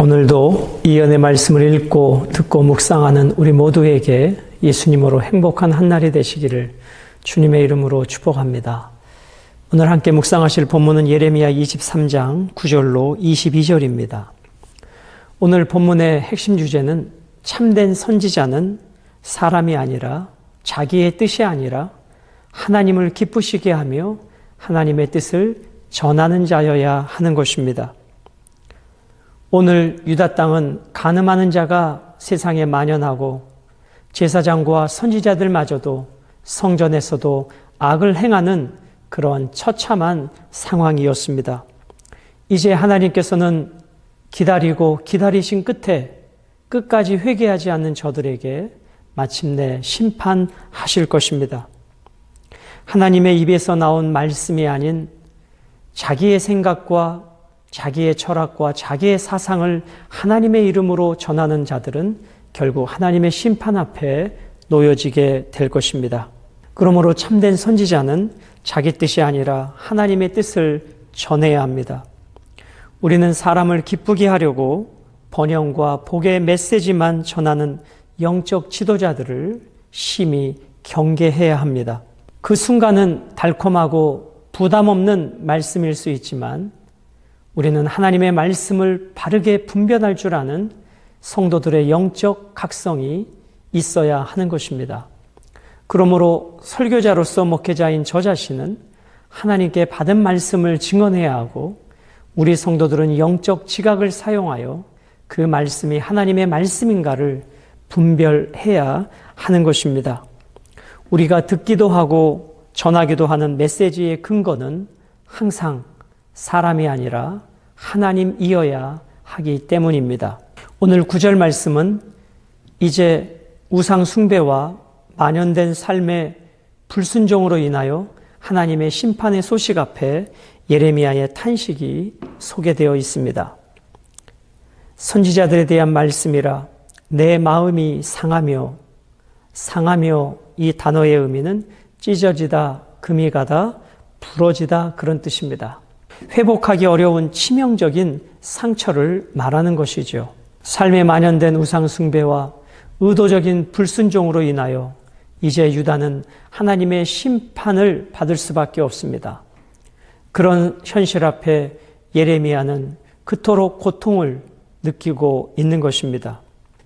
오늘도 이 연의 말씀을 읽고 듣고 묵상하는 우리 모두에게 예수님으로 행복한 한날이 되시기를 주님의 이름으로 축복합니다. 오늘 함께 묵상하실 본문은 예레미야 23장 9절로 22절입니다. 오늘 본문의 핵심 주제는 참된 선지자는 사람이 아니라 자기의 뜻이 아니라 하나님을 기쁘시게 하며 하나님의 뜻을 전하는 자여야 하는 것입니다. 오늘 유다 땅은 간음하는 자가 세상에 만연하고 제사장과 선지자들마저도 성전에서도 악을 행하는 그런 처참한 상황이었습니다. 이제 하나님께서는 기다리고 기다리신 끝에 끝까지 회개하지 않는 저들에게 마침내 심판하실 것입니다. 하나님의 입에서 나온 말씀이 아닌 자기의 생각과 자기의 철학과 자기의 사상을 하나님의 이름으로 전하는 자들은 결국 하나님의 심판 앞에 놓여지게 될 것입니다. 그러므로 참된 선지자는 자기 뜻이 아니라 하나님의 뜻을 전해야 합니다. 우리는 사람을 기쁘게 하려고 번영과 복의 메시지만 전하는 영적 지도자들을 심히 경계해야 합니다. 그 순간은 달콤하고 부담 없는 말씀일 수 있지만 우리는 하나님의 말씀을 바르게 분별할 줄 아는 성도들의 영적 각성이 있어야 하는 것입니다. 그러므로 설교자로서 목회자인 저 자신은 하나님께 받은 말씀을 증언해야 하고 우리 성도들은 영적 지각을 사용하여 그 말씀이 하나님의 말씀인가를 분별해야 하는 것입니다. 우리가 듣기도 하고 전하기도 하는 메시지의 근거는 항상 사람이 아니라 하나님이어야 하기 때문입니다. 오늘 9절 말씀은 이제 우상 숭배와 만연된 삶의 불순종으로 인하여 하나님의 심판의 소식 앞에 예레미야의 탄식이 소개되어 있습니다. 선지자들에 대한 말씀이라 내 마음이 상하며 이 단어의 의미는 찢어지다, 금이 가다, 부러지다 그런 뜻입니다. 회복하기 어려운 치명적인 상처를 말하는 것이죠. 삶에 만연된 우상 숭배와 의도적인 불순종으로 인하여 이제 유다는 하나님의 심판을 받을 수밖에 없습니다. 그런 현실 앞에 예레미야는 그토록 고통을 느끼고 있는 것입니다.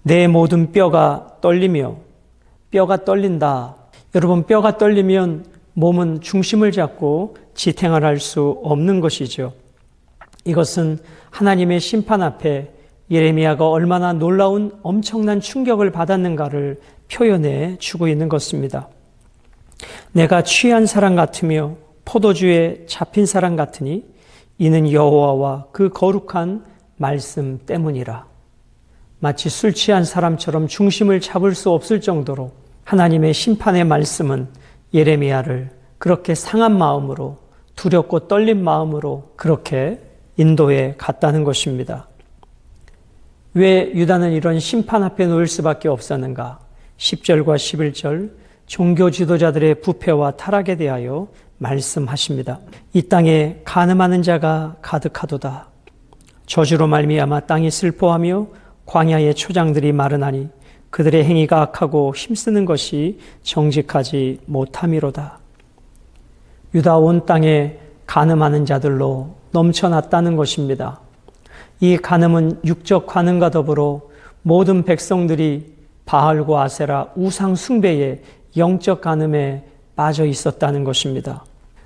내 모든 뼈가 떨리며 뼈가 떨린다. 여러분, 뼈가 떨리면 몸은 중심을 잡고 지탱을 할 수 없는 것이죠. 이것은 하나님의 심판 앞에 예레미야가 얼마나 놀라운 엄청난 충격을 받았는가를 표현해 주고 있는 것입니다. 내가 취한 사람 같으며 포도주에 잡힌 사람 같으니 이는 여호와와 그 거룩한 말씀 때문이라. 마치 술 취한 사람처럼 중심을 잡을 수 없을 정도로 하나님의 심판의 말씀은 예레미야를 그렇게 상한 마음으로 두렵고 떨린 마음으로 그렇게 인도해 갔다는 것입니다. 왜 유다는 이런 심판 앞에 놓일 수밖에 없었는가? 10절과 11절 종교 지도자들의 부패와 타락에 대하여 말씀하십니다. 이 땅에 간음하는 자가 가득하도다. 저주로 말미암아 땅이 슬퍼하며 광야의 초장들이 마르나니 그들의 행위가 악하고 힘쓰는 것이 정직하지 못함이로다. 유다 온 땅에 간음하는 자들로 넘쳐났다는 것입니다. 이 간음은 육적 간음과 더불어 모든 백성들이 바알과 아세라 우상 숭배의 영적 간음에 빠져 있었다는 것입니다.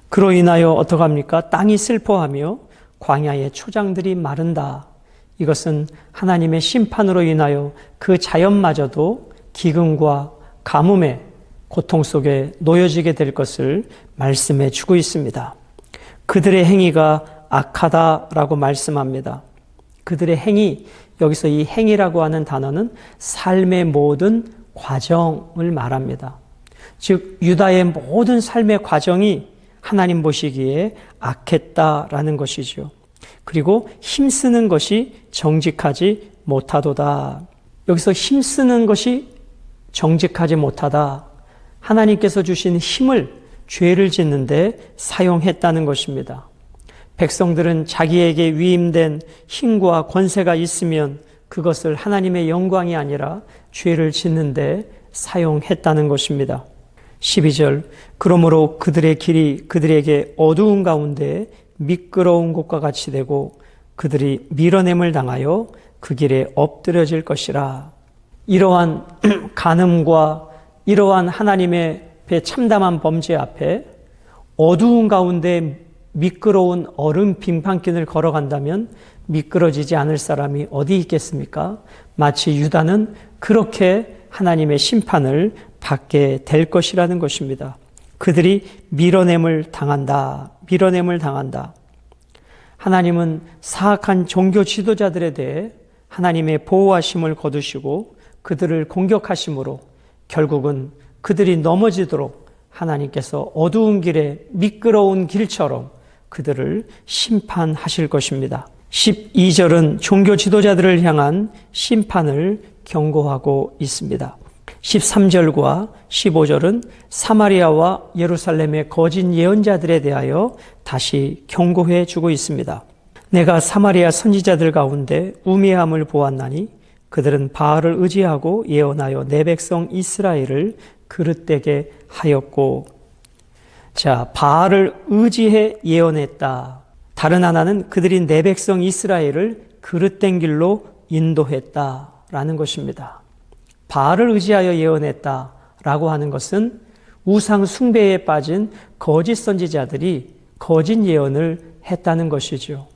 그로 인하여 어떡합니까? 땅이 슬퍼하며 광야의 초장들이 마른다. 이것은 하나님의 심판으로 인하여 그 자연마저도 기근과 가뭄의 고통 속에 놓여지게 될 것을 말씀해 주고 있습니다. 그들의 행위가 악하다라고 말씀합니다. 그들의 행위, 여기서 이 행위라고 하는 단어는 삶의 모든 과정을 말합니다. 즉 유다의 모든 삶의 과정이 하나님 보시기에 악했다라는 것이죠. 그리고 힘쓰는 것이 정직하지 못하도다. 여기서 힘쓰는 것이 정직하지 못하다. 하나님께서 주신 힘을 죄를 짓는데 사용했다는 것입니다. 백성들은 자기에게 위임된 힘과 권세가 있으면 그것을 하나님의 영광이 아니라 죄를 짓는데 사용했다는 것입니다. 12절, 그러므로 그들의 길이 그들에게 어두운 가운데 미끄러운 곳과 같이 되고 그들이 밀어냄을 당하여 그 길에 엎드려질 것이라. 이러한 간음과 이러한 하나님의 참담한 범죄 앞에 어두운 가운데 미끄러운 얼음 빙판길을 걸어간다면 미끄러지지 않을 사람이 어디 있겠습니까? 마치 유다는 그렇게 하나님의 심판을 받게 될 것이라는 것입니다. 그들이 밀어냄을 당한다. 밀어냄을 당한다. 하나님은 사악한 종교 지도자들에 대해 하나님의 보호하심을 거두시고 그들을 공격하심으로 결국은 그들이 넘어지도록 하나님께서 어두운 길에 미끄러운 길처럼 그들을 심판하실 것입니다. 12절은 종교 지도자들을 향한 심판을 경고하고 있습니다. 13절과 15절은 사마리아와 예루살렘의 거짓 예언자들에 대하여 다시 경고해 주고 있습니다. 내가 사마리아 선지자들 가운데 우매함을 보았나니 그들은 바알을 의지하고 예언하여 내 백성 이스라엘을 그릇되게 하였고. 자, 바알을 의지해 예언했다. 다른 하나는 그들이 내 백성 이스라엘을 그릇된 길로 인도했다라는 것입니다. 바알을 의지하여 예언했다라고 하는 것은 우상 숭배에 빠진 거짓 선지자들이 거짓 예언을 했다는 것이죠.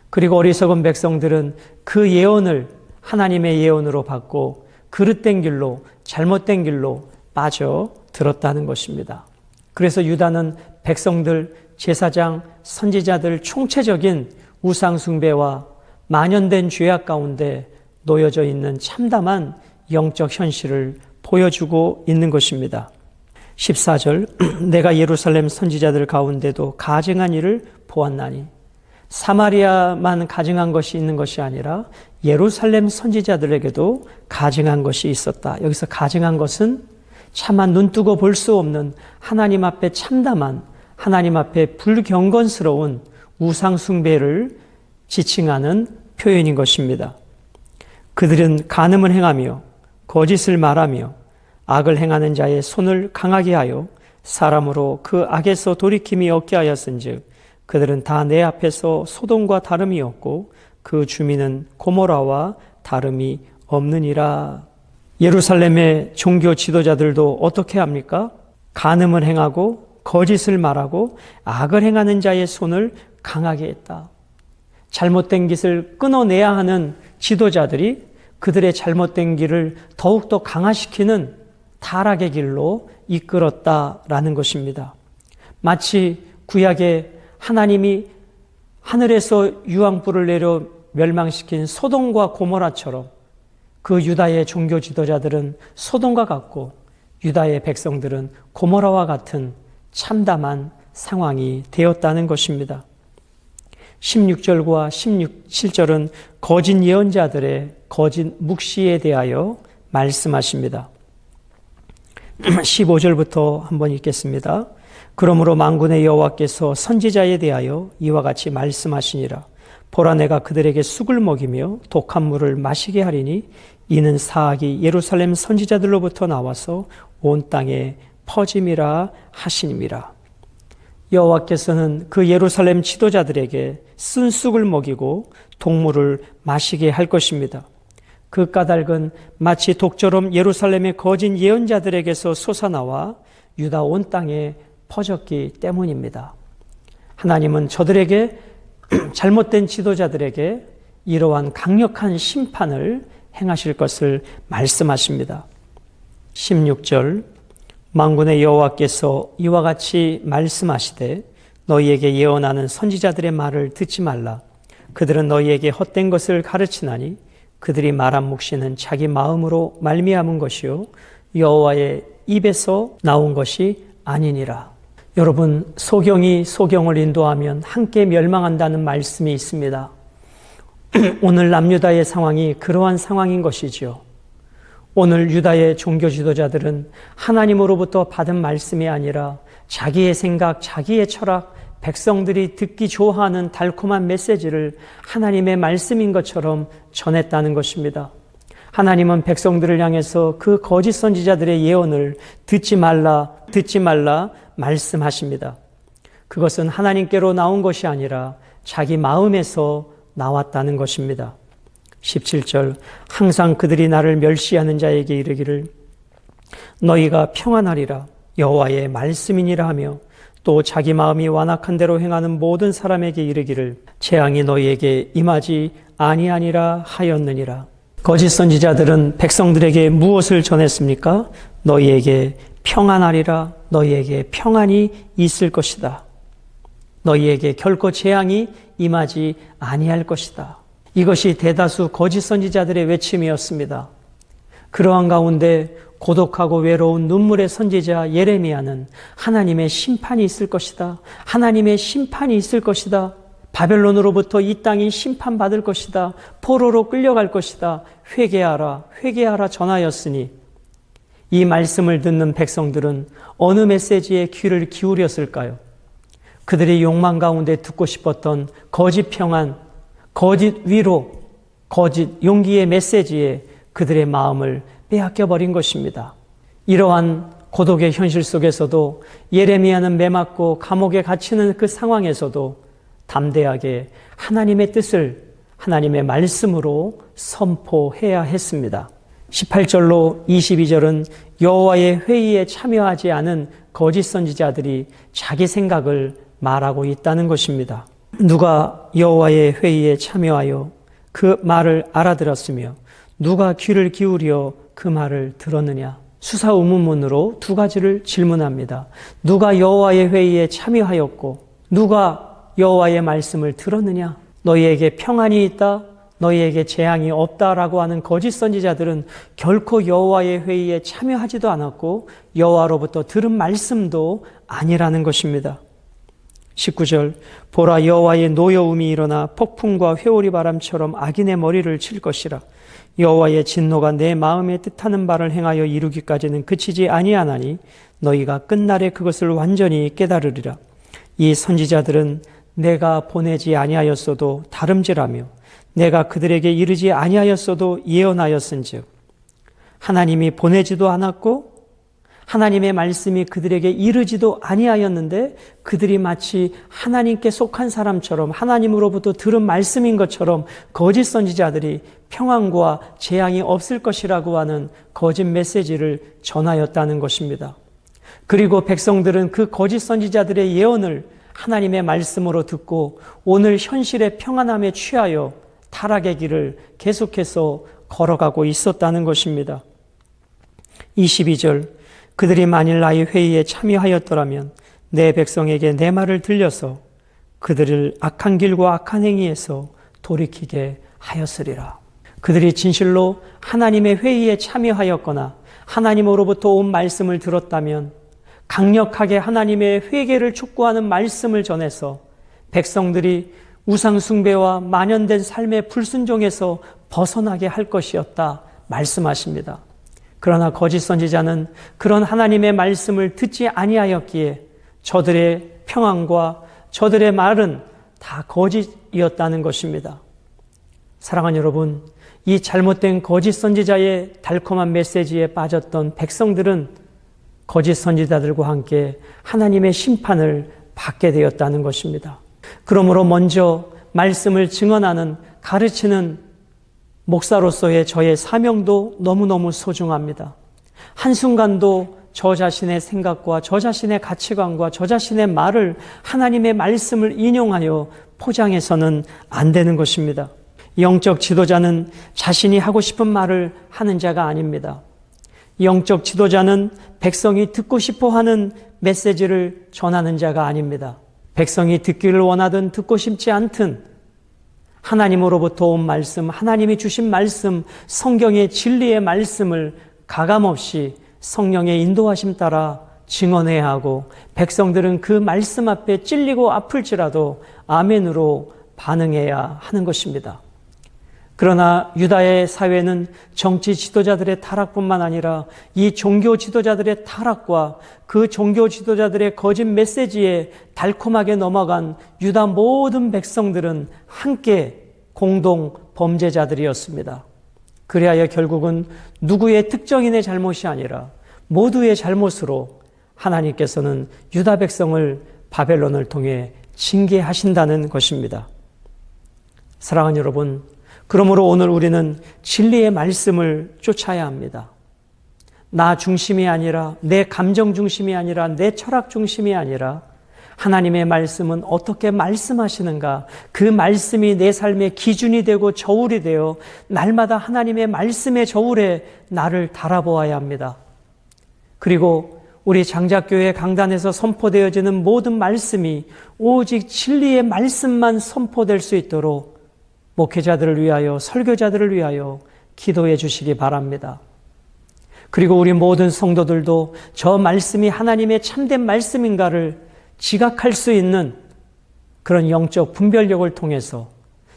그리고 어리석은 백성들은 그 예언을 하나님의 예언으로 받고 그릇된 길로, 잘못된 길로 빠져들었다는 것입니다. 그래서 유다는 백성들, 제사장, 선지자들 총체적인 우상 숭배와 만연된 죄악 가운데 놓여져 있는 참담한 영적 현실을 보여주고 있는 것입니다. 14절, 내가 예루살렘 선지자들 가운데도 가증한 일을 보았나니. 사마리아만 가증한 것이 있는 것이 아니라 예루살렘 선지자들에게도 가증한 것이 있었다. 여기서 가증한 것은 차마 눈뜨고 볼 수 없는 하나님 앞에 참담한, 하나님 앞에 불경건스러운 우상 숭배를 지칭하는 표현인 것입니다. 그들은 간음을 행하며 거짓을 말하며 악을 행하는 자의 손을 강하게 하여 사람으로 그 악에서 돌이킴이 없게 하였은즉 그들은 다 내 앞에서 소돔과 다름이 없고 그 주민은 고모라와 다름이 없느니라. 예루살렘의 종교 지도자들도 어떻게 합니까? 간음을 행하고 거짓을 말하고 악을 행하는 자의 손을 강하게 했다. 잘못된 길을 끊어내야 하는 지도자들이 그들의 잘못된 길을 더욱더 강화시키는 타락의 길로 이끌었다라는 것입니다. 마치 구약에 하나님이 하늘에서 유황불을 내려 멸망시킨 소돔과 고모라처럼 그 유다의 종교 지도자들은 소돔과 같고 유다의 백성들은 고모라와 같은 참담한 상황이 되었다는 것입니다. 16절과 17절은 거짓 예언자들의 거짓 묵시에 대하여 말씀하십니다. 15절부터 한번 읽겠습니다. 그러므로 만군의 여호와께서 선지자에 대하여 이와 같이 말씀하시니라. 보라, 내가 그들에게 쑥을 먹이며 독한 물을 마시게 하리니 이는 사악이 예루살렘 선지자들로부터 나와서 온 땅에 퍼짐이라 하시니라. 여호와께서는 그 예루살렘 지도자들에게 쓴 쑥을 먹이고 독물을 마시게 할 것입니다. 그 까닭은 마치 독처럼 예루살렘의 거짓 예언자들에게서 솟아나와 유다 온 땅에 퍼졌기 때문입니다. 하나님은 저들에게 잘못된 지도자들에게 이러한 강력한 심판을 행하실 것을 말씀하십니다. 16절, 만군의 여호와께서 이와 같이 말씀하시되 너희에게 예언하는 선지자들의 말을 듣지 말라. 그들은 너희에게 헛된 것을 가르치나니 그들이 말한 묵시는 자기 마음으로 말미암은 것이요 여호와의 입에서 나온 것이 아니니라. 여러분, 소경이 소경을 인도하면 함께 멸망한다는 말씀이 있습니다. 오늘 남유다의 상황이 그러한 상황인 것이죠. 오늘 유다의 종교 지도자들은 하나님으로부터 받은 말씀이 아니라 자기의 생각, 자기의 철학, 백성들이 듣기 좋아하는 달콤한 메시지를 하나님의 말씀인 것처럼 전했다는 것입니다. 하나님은 백성들을 향해서 그 거짓 선지자들의 예언을 듣지 말라 말씀하십니다. 그것은 하나님께로 나온 것이 아니라 자기 마음에서 나왔다는 것입니다. 17절, 항상 그들이 나를 멸시하는 자에게 이르기를 너희가 평안하리라 여호와의 말씀이니라 하며, 또 자기 마음이 완악한 대로 행하는 모든 사람에게 이르기를 재앙이 너희에게 임하지 아니하니라 하였느니라. 거짓 선지자들은 백성들에게 무엇을 전했습니까? 너희에게 평안하리라, 너희에게 평안이 있을 것이다. 너희에게 결코 재앙이 임하지 아니할 것이다. 이것이 대다수 거짓 선지자들의 외침이었습니다. 그러한 가운데 고독하고 외로운 눈물의 선지자 예레미야는 하나님의 심판이 있을 것이다. 하나님의 심판이 있을 것이다. 바벨론으로부터 이 땅이 심판받을 것이다. 포로로 끌려갈 것이다. 회개하라, 회개하라 전하였으니 이 말씀을 듣는 백성들은 어느 메시지에 귀를 기울였을까요? 그들의 욕망 가운데 듣고 싶었던 거짓 평안, 거짓 위로, 거짓 용기의 메시지에 그들의 마음을 빼앗겨 버린 것입니다. 이러한 고독의 현실 속에서도 예레미야는 매맞고 감옥에 갇히는 그 상황에서도 담대하게 하나님의 뜻을 하나님의 말씀으로 선포해야 했습니다. 18절로 22절은 여호와의 회의에 참여하지 않은 거짓 선지자들이 자기 생각을 말하고 있다는 것입니다. 누가 여호와의 회의에 참여하여 그 말을 알아들었으며 누가 귀를 기울여 그 말을 들었느냐? 수사 의문문으로 두 가지를 질문합니다. 누가 여호와의 회의에 참여하였고 누가 여호와의 말씀을 들었느냐? 너희에게 평안이 있다, 너희에게 재앙이 없다라고 하는 거짓 선지자들은 결코 여호와의 회의에 참여하지도 않았고 여호와로부터 들은 말씀도 아니라는 것입니다. 19절, 보라 여호와의 노여움이 일어나 폭풍과 회오리 바람처럼 악인의 머리를 칠 것이라. 여호와의 진노가 내 마음에 뜻하는 바를 행하여 이루기까지는 그치지 아니하나니 너희가 끝날에 그것을 완전히 깨달으리라. 이 선지자들은 내가 보내지 아니하였어도 다름질하며 내가 그들에게 이르지 아니하였어도 예언하였은즉, 하나님이 보내지도 않았고 하나님의 말씀이 그들에게 이르지도 아니하였는데 그들이 마치 하나님께 속한 사람처럼 하나님으로부터 들은 말씀인 것처럼 거짓 선지자들이 평안과 재앙이 없을 것이라고 하는 거짓 메시지를 전하였다는 것입니다. 그리고 백성들은 그 거짓 선지자들의 예언을 하나님의 말씀으로 듣고 오늘 현실의 평안함에 취하여 타락의 길을 계속해서 걸어가고 있었다는 것입니다. 22절, 그들이 만일 나의 회의에 참여하였더라면 내 백성에게 내 말을 들려서 그들을 악한 길과 악한 행위에서 돌이키게 하였으리라. 그들이 진실로 하나님의 회의에 참여하였거나 하나님으로부터 온 말씀을 들었다면 강력하게 하나님의 회개를 촉구하는 말씀을 전해서 백성들이 우상 숭배와 만연된 삶의 불순종에서 벗어나게 할 것이었다 말씀하십니다. 그러나 거짓 선지자는 그런 하나님의 말씀을 듣지 아니하였기에 저들의 평안과 저들의 말은 다 거짓이었다는 것입니다. 사랑하는 여러분, 이 잘못된 거짓 선지자의 달콤한 메시지에 빠졌던 백성들은 거짓 선지자들과 함께 하나님의 심판을 받게 되었다는 것입니다. 그러므로 먼저 말씀을 증언하는, 가르치는 목사로서의 저의 사명도 너무너무 소중합니다. 한순간도 저 자신의 생각과 저 자신의 가치관과 저 자신의 말을 하나님의 말씀을 인용하여 포장해서는 안 되는 것입니다. 영적 지도자는 자신이 하고 싶은 말을 하는 자가 아닙니다. 영적 지도자는 백성이 듣고 싶어 하는 메시지를 전하는 자가 아닙니다. 백성이 듣기를 원하든 듣고 싶지 않든 하나님으로부터 온 말씀, 하나님이 주신 말씀, 성경의 진리의 말씀을 가감없이 성령의 인도하심 따라 증언해야 하고 백성들은 그 말씀 앞에 찔리고 아플지라도 아멘으로 반응해야 하는 것입니다. 그러나 유다의 사회는 정치 지도자들의 타락뿐만 아니라 이 종교 지도자들의 타락과 그 종교 지도자들의 거짓 메시지에 달콤하게 넘어간 유다 모든 백성들은 함께 공동 범죄자들이었습니다. 그리하여 결국은 누구의 특정인의 잘못이 아니라 모두의 잘못으로 하나님께서는 유다 백성을 바벨론을 통해 징계하신다는 것입니다. 사랑하는 여러분, 그러므로 오늘 우리는 진리의 말씀을 쫓아야 합니다. 나 중심이 아니라, 내 감정 중심이 아니라, 내 철학 중심이 아니라 하나님의 말씀은 어떻게 말씀하시는가, 그 말씀이 내 삶의 기준이 되고 저울이 되어 날마다 하나님의 말씀의 저울에 나를 달아보아야 합니다. 그리고 우리 장작교회 강단에서 선포되어지는 모든 말씀이 오직 진리의 말씀만 선포될 수 있도록 목회자들을 위하여, 설교자들을 위하여 기도해 주시기 바랍니다. 그리고 우리 모든 성도들도 저 말씀이 하나님의 참된 말씀인가를 지각할 수 있는 그런 영적 분별력을 통해서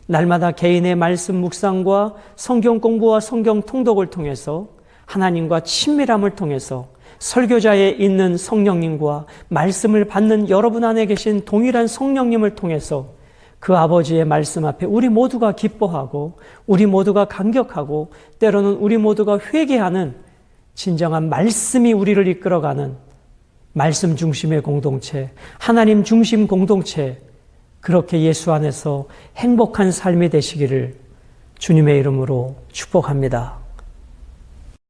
날마다 개인의 말씀 묵상과 성경 공부와 성경 통독을 통해서 하나님과 친밀함을 통해서 설교자에 있는 성령님과 말씀을 받는 여러분 안에 계신 동일한 성령님을 통해서 그 아버지의 말씀 앞에 우리 모두가 기뻐하고 우리 모두가 감격하고 때로는 우리 모두가 회개하는 진정한 말씀이 우리를 이끌어가는 말씀 중심의 공동체, 하나님 중심 공동체, 그렇게 예수 안에서 행복한 삶이 되시기를 주님의 이름으로 축복합니다.